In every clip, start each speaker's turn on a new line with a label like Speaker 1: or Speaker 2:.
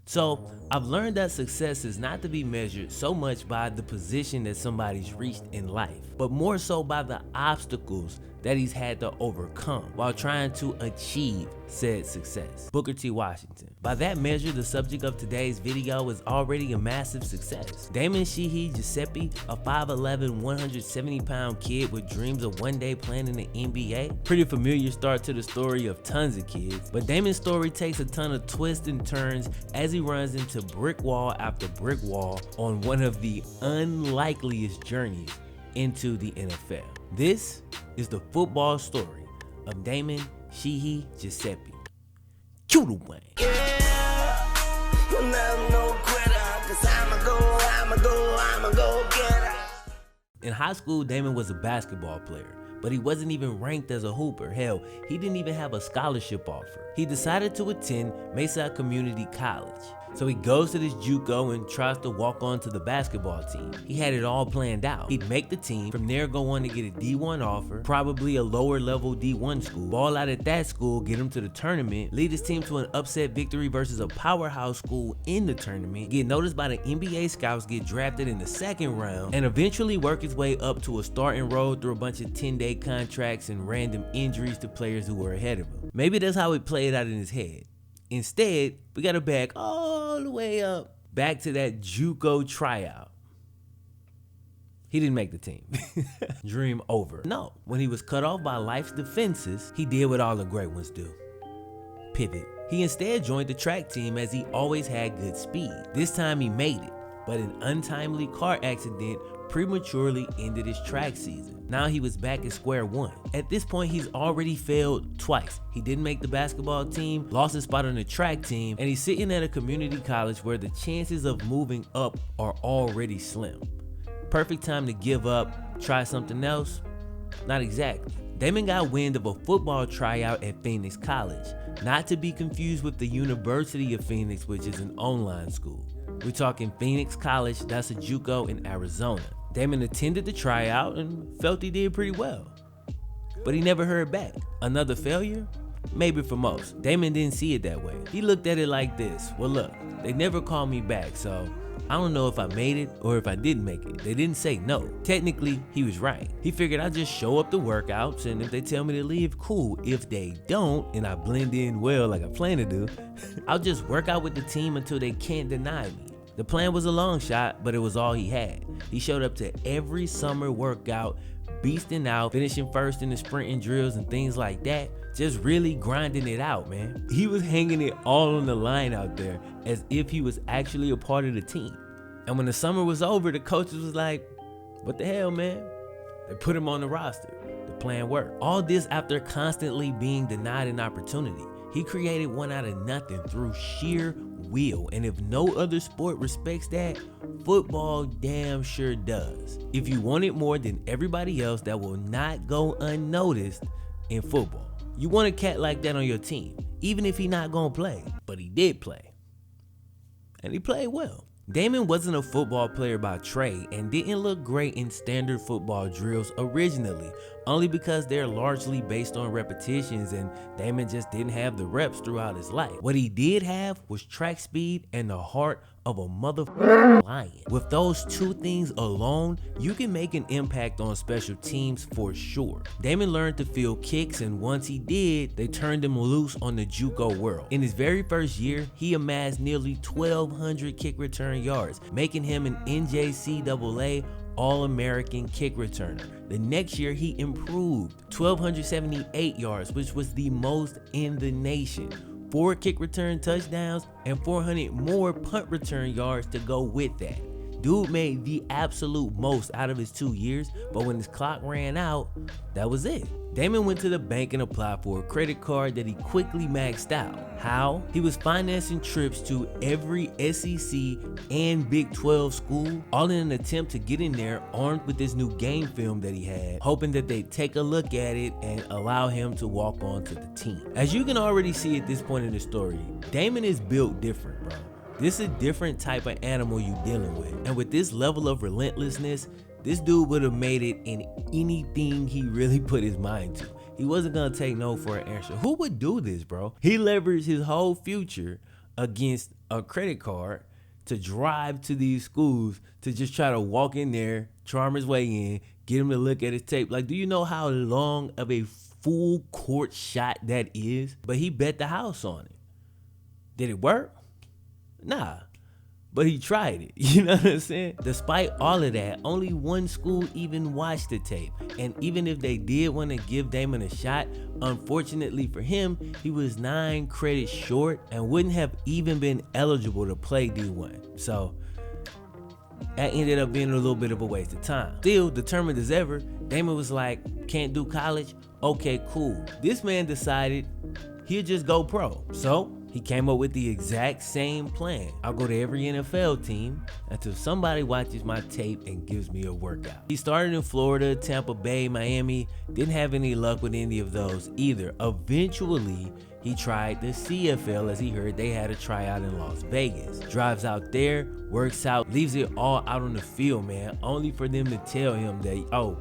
Speaker 1: So I've learned that success is not to be measured so much by the position that somebody's reached in life, but more so by the obstacles that he's had to overcome while trying to achieve said success. Booker T. Washington. By that measure, the subject of today's video is already a massive success. Damon Sheehy-Guiseppi, a 5'11", 170-pound kid with dreams of one day playing in the NBA. Pretty familiar start to the story of tons of kids, but Damon's story takes a ton of twists and turns as he runs into brick wall after brick wall on one of the unlikeliest journeys into the NFL. This is the football story of Damon Sheehy-Guiseppi. Cue the Wayne. In high school, Damon was a basketball player, but he wasn't even ranked as a hooper. Hell, he didn't even have a scholarship offer. He decided to attend Mesa Community College. So he goes to this JUCO and tries to walk on to the basketball team. He had it all planned out. He'd make the team, from there go on to get a D1 offer, probably a lower level D1 school, ball out at that school, get him to the tournament, lead his team to an upset victory versus a powerhouse school in the tournament, get noticed by the NBA scouts, get drafted in the second round, and eventually work his way up to a starting role through a bunch of 10-day contracts and random injuries to players who were ahead of him. Maybe that's how it played out in his head. Instead, we gotta back all the way up back to that JUCO tryout. He didn't make the team. Dream over. No, when he was cut off by life's defenses, he did what all the great ones do. Pivot. He instead joined the track team as he always had good speed. This time he made it, but an untimely car accident prematurely ended his track season. Now he was back at square one. At this point, he's already failed twice. He didn't make the basketball team, lost his spot on the track team, and he's sitting at a community college where the chances of moving up are already slim. Perfect time to give up, try something else? Not exactly. Damon got wind of a football tryout at Phoenix College, not to be confused with the University of Phoenix, which is an online school. We're talking Phoenix College, that's a JUCO in Arizona. Damon attended the tryout and felt he did pretty well, but he never heard back. Another failure? Maybe for most. Damon didn't see it that way. He looked at it like this: well, look, they never called me back, so I don't know if I made it or if I didn't make it. They didn't say no. Technically, he was right. He figured I'd just show up to workouts, and if they tell me to leave, cool. If they don't, and I blend in well like I plan to do, I'll just work out with the team until they can't deny me. The plan was a long shot, but it was all he had. He showed up to every summer workout, beasting out, finishing first in the sprinting drills and things like that, just really grinding it out, man. He was hanging it all on the line out there as if he was actually a part of the team. And when the summer was over, the coaches was like, what the hell, man? They put him on the roster. The plan worked. All this after constantly being denied an opportunity. He created one out of nothing through sheer will, and if no other sport respects that, football damn sure does. If you want it more than everybody else, that will not go unnoticed in football. You want a cat like that on your team, even if he not gonna play, but he did play, and he played well. Damon wasn't a football player by trade and didn't look great in standard football drills originally, only because they're largely based on repetitions and Damon just didn't have the reps throughout his life. What he did have was track speed and the heart of a motherfucking lion. With those two things alone, you can make an impact on special teams for sure. Damon learned to feel kicks, and once he did, they turned him loose on the JUCO world. In his very first year, he amassed nearly 1,200 kick return yards, making him an NJCAA All-American kick returner. The next year, he improved 1,278 yards, which was the most in the nation. 4 kick return touchdowns and 400 more punt return yards to go with that. Dude made the absolute most out of his 2 years, but when his clock ran out, that was it. Damon went to the bank and applied for a credit card that he quickly maxed out. How? He was financing trips to every SEC and Big 12 school, all in an attempt to get in there armed with this new game film that he had, hoping that they'd take a look at it and allow him to walk on to the team. As you can already see at this point in the story, Damon is built different, bro. This is a different type of animal you dealing with. And with this level of relentlessness, this dude would have made it in anything he really put his mind to. He wasn't gonna take no for an answer. Who would do this, bro? He leveraged his whole future against a credit card to drive to these schools to just try to walk in there, charm his way in, get him to look at his tape. Like, do you know how long of a full court shot that is? But he bet the house on it. Did it work? Nah. But he tried it, you know what I'm saying? Despite all of that, only one school even watched the tape. And even if they did want to give Damon a shot, unfortunately for him, he was 9 credits short and wouldn't have even been eligible to play D1. So that ended up being a little bit of a waste of time. Still, determined as ever, Damon was like, can't do college? Okay, cool. This man decided he'll just go pro. So he came up with the exact same plan. I'll go to every NFL team until somebody watches my tape and gives me a workout. He started in Florida, Tampa Bay, Miami. Didn't have any luck with any of those either. Eventually, he tried the CFL as he heard they had a tryout in Las Vegas. Drives out there, works out, leaves it all out on the field, man, only for them to tell him that, oh,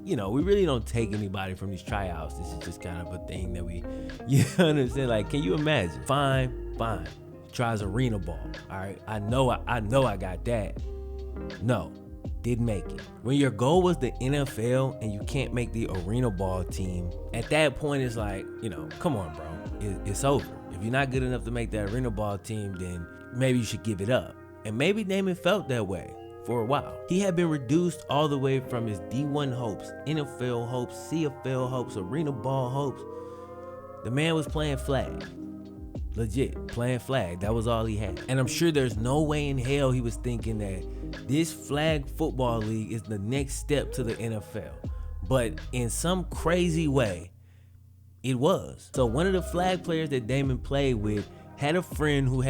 Speaker 1: you know, we really don't take anybody from these tryouts. This is just kind of a thing that we, you understand? Like, can you imagine? Fine. Tries arena ball. All right, I know I got that. No, didn't make it. When your goal was the NFL and you can't make the arena ball team, at that point it's like, you know, come on, bro, it's over. If you're not good enough to make that arena ball team, then maybe you should give it up. And maybe Damon felt that way for a while. He had been reduced all the way from his D1 hopes, NFL hopes, CFL hopes, arena ball hopes. The man was playing flag. Legit, playing flag. That was all he had. And I'm sure there's no way in hell he was thinking that this flag football league is the next step to the NFL. But in some crazy way, it was. So one of the flag players that Damon played with had a friend who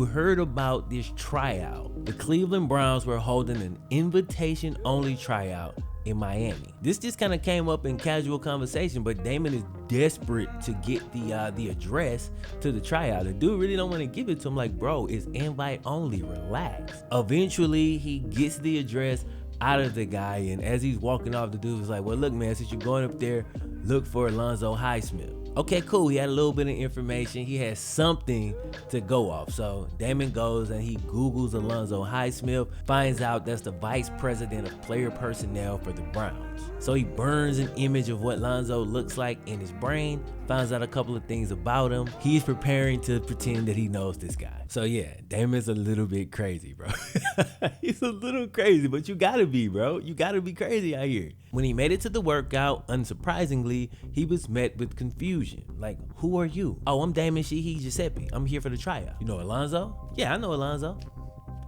Speaker 1: heard about this tryout. The Cleveland Browns were holding an invitation-only tryout in Miami. This just kind of came up in casual conversation, but Damon is desperate to get the address to the tryout. The dude really don't want to give it to him. Like, bro, it's invite only, relax. Eventually, he gets the address out of the guy, and as he's walking off, the dude was like, well, look, man, since you're going up there, look for Alonzo Highsmith. Okay, cool. He had a little bit of information. He had something to go off. So Damon goes and he Googles Alonzo Highsmith, finds out that's the vice president of player personnel for the Browns. So he burns an image of what Lonzo looks like in his brain, finds out a couple of things about him. He's preparing to pretend that he knows this guy. So yeah, Damon's a little bit crazy, bro. He's a little crazy, but you gotta be, bro. You gotta be crazy out here. When he made it to the workout, unsurprisingly, he was met with confusion. Like, who are you? Oh, I'm Damon Sheehy-Guiseppi. I'm here for the tryout. You know Alonzo? Yeah, I know Alonzo.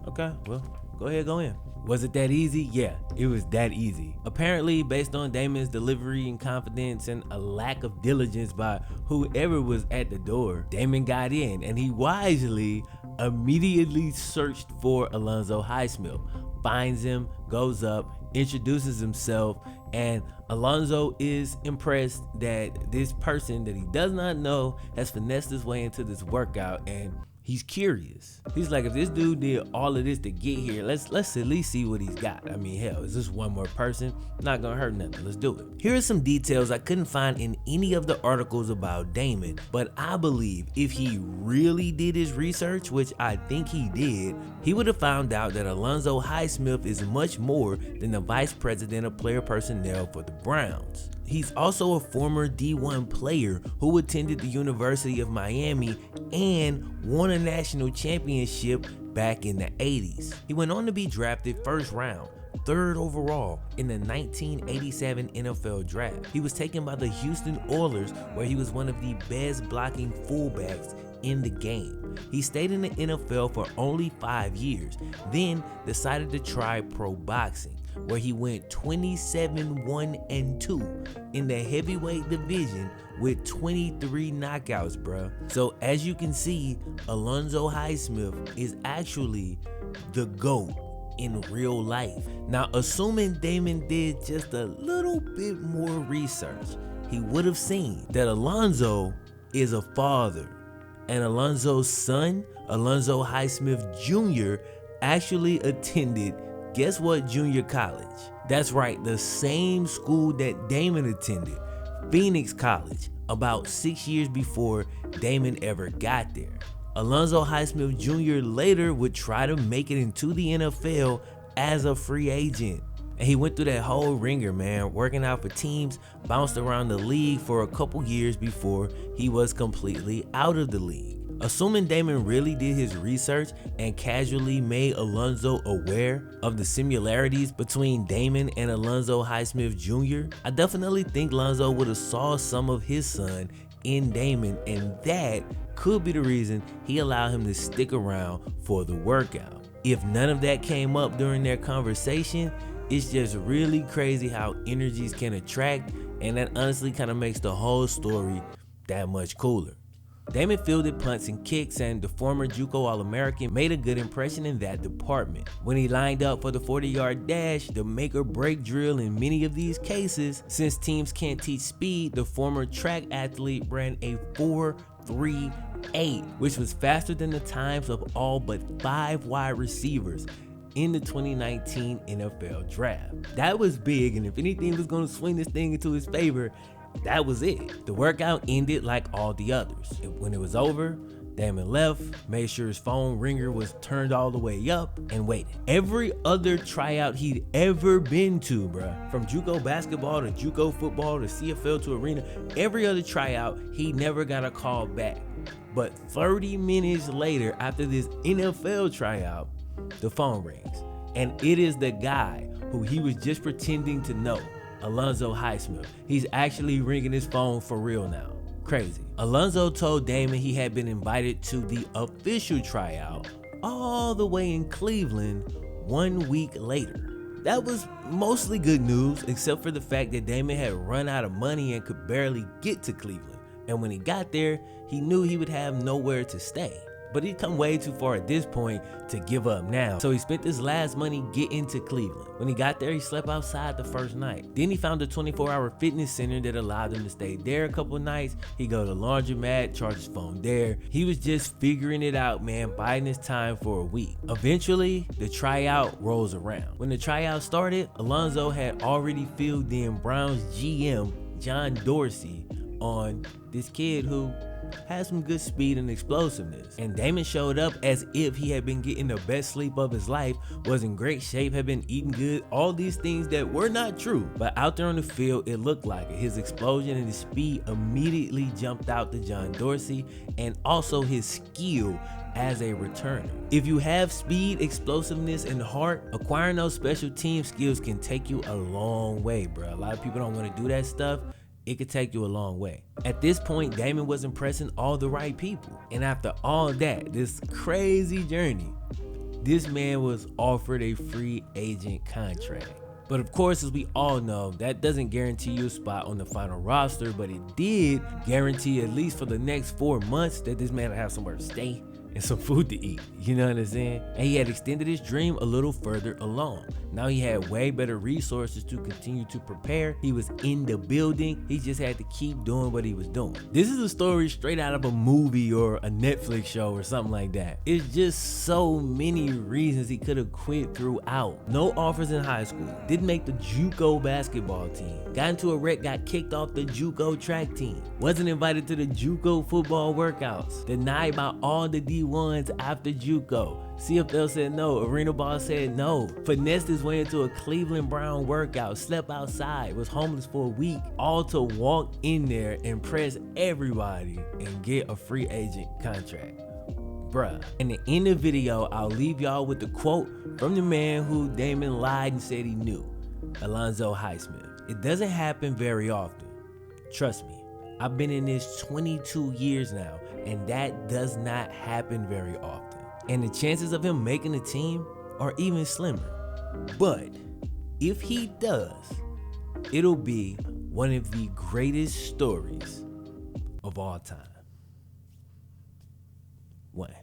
Speaker 1: Okay, well, go ahead, go in. Was it that easy? Yeah, it was that easy. Apparently, based on Damon's delivery and confidence and a lack of diligence by whoever was at the door, Damon got in and he wisely immediately searched for Alonzo Highsmith. Finds him, goes up, introduces himself, and Alonzo is impressed that this person that he does not know has finessed his way into this workout, and he's curious. He's like, if this dude did all of this to get here, let's at least see what he's got. I mean, hell, is this one more person? Not gonna hurt nothing. Let's do it. Here are some details I couldn't find in any of the articles about Damon, but I believe if he really did his research, which I think he did, he would have found out that Alonzo Highsmith is much more than the vice president of player personnel for the Browns. He's also a former D1 player who attended the University of Miami and won a national championship back in the 80s. He went on to be drafted first round, 3rd overall in the 1987 NFL draft. He was taken by the Houston Oilers, where he was one of the best blocking fullbacks in the game. He stayed in the NFL for only 5 years, then decided to try pro boxing, where he went 27-1-2 in the heavyweight division with 23 knockouts, bruh. So as you can see, Alonzo Highsmith is actually the GOAT in real life. Now, assuming Damon did just a little bit more research, he would have seen that Alonzo is a father, and Alonzo's son, Alonzo Highsmith Jr., actually attended, guess what, junior college? That's right, the same school that Damon attended, Phoenix College, about 6 years before Damon ever got there. Alonzo Highsmith Jr. later would try to make it into the NFL as a free agent. And he went through that whole ringer, man, working out for teams, bounced around the league for a couple years before he was completely out of the league. Assuming Damon really did his research and casually made Alonzo aware of the similarities between Damon and Alonzo Highsmith Jr., I definitely think Alonzo would have saw some of his son in Damon, and that could be the reason he allowed him to stick around for the workout. If none of that came up during their conversation, it's just really crazy how energies can attract, and that honestly kind of makes the whole story that much cooler. Damon fielded punts and kicks, and the former JUCO All-American made a good impression in that department. When he lined up for the 40-yard dash, the make or break drill in many of these cases, since teams can't teach speed, the former track athlete ran a 4.38, which was faster than the times of all but 5 wide receivers in the 2019 NFL draft. That was big, and if anything was going to swing this thing into his favor, that was it. The workout ended like all the others. When it was over, Damon left, made sure his phone ringer was turned all the way up, and waited. Every other tryout he'd ever been to, bruh, from JUCO basketball to JUCO football to CFL to arena, every other tryout, he never got a call back. But 30 minutes later, after this NFL tryout, the phone rings, and it is the guy who he was just pretending to know, Alonzo Highsmith. He's actually ringing his phone for real now. Crazy. Alonzo told Damon he had been invited to the official tryout all the way in Cleveland 1 week later. That was mostly good news, except for the fact that Damon had run out of money and could barely get to Cleveland. And when he got there, he knew he would have nowhere to stay. But he'd come way too far at this point to give up now. So he spent his last money getting to Cleveland. When he got there, he slept outside the first night. Then he found a 24-hour fitness center that allowed him to stay there a couple nights. He'd go to the laundromat, charge his phone there. He was just figuring it out, man, biding his time for a week. Eventually, the tryout rolls around. When the tryout started, Alonzo had already filled in Browns GM John Dorsey on this kid who had some good speed and explosiveness. And Damon showed up as if he had been getting the best sleep of his life, was in great shape, had been eating good, all these things that were not true. But out there on the field, it looked like it. His explosion and his speed immediately jumped out to John Dorsey, and also his skill as a returner. If you have speed, explosiveness, and heart, acquiring those special team skills can take you a long way, bro. A lot of people don't want to do that stuff. It could take you a long way. At this point, Damon was impressing all the right people. And after all that, this crazy journey, this man was offered a free agent contract. But of course, as we all know, that doesn't guarantee you a spot on the final roster, but it did guarantee, at least for the next 4 months, that this man would have somewhere to stay and some food to eat. You know what I'm saying? And he had extended his dream a little further along. Now he had way better resources to continue to prepare. He was in the building. He just had to keep doing what he was doing. This is a story straight out of a movie or a Netflix show or something like that. It's just so many reasons he could have quit throughout. No offers in high school. Didn't make the JUCO basketball team. Got into a wreck, got kicked off the JUCO track team. Wasn't invited to the JUCO football workouts. Denied by all the D1s after JUCO. CFL said no, Arena Ball said no. Finessed his way into a Cleveland Brown workout, slept outside, was homeless for a week, all to walk in there, impress everybody, and get a free agent contract. Bruh. In the end of the video, I'll leave y'all with the quote from the man who Damon lied and said he knew, Alonzo Highsmith. It doesn't happen very often. Trust me, I've been in this 22 years now, and that does not happen very often. And the chances of him making the team are even slimmer. But if he does, it'll be one of the greatest stories of all time. One.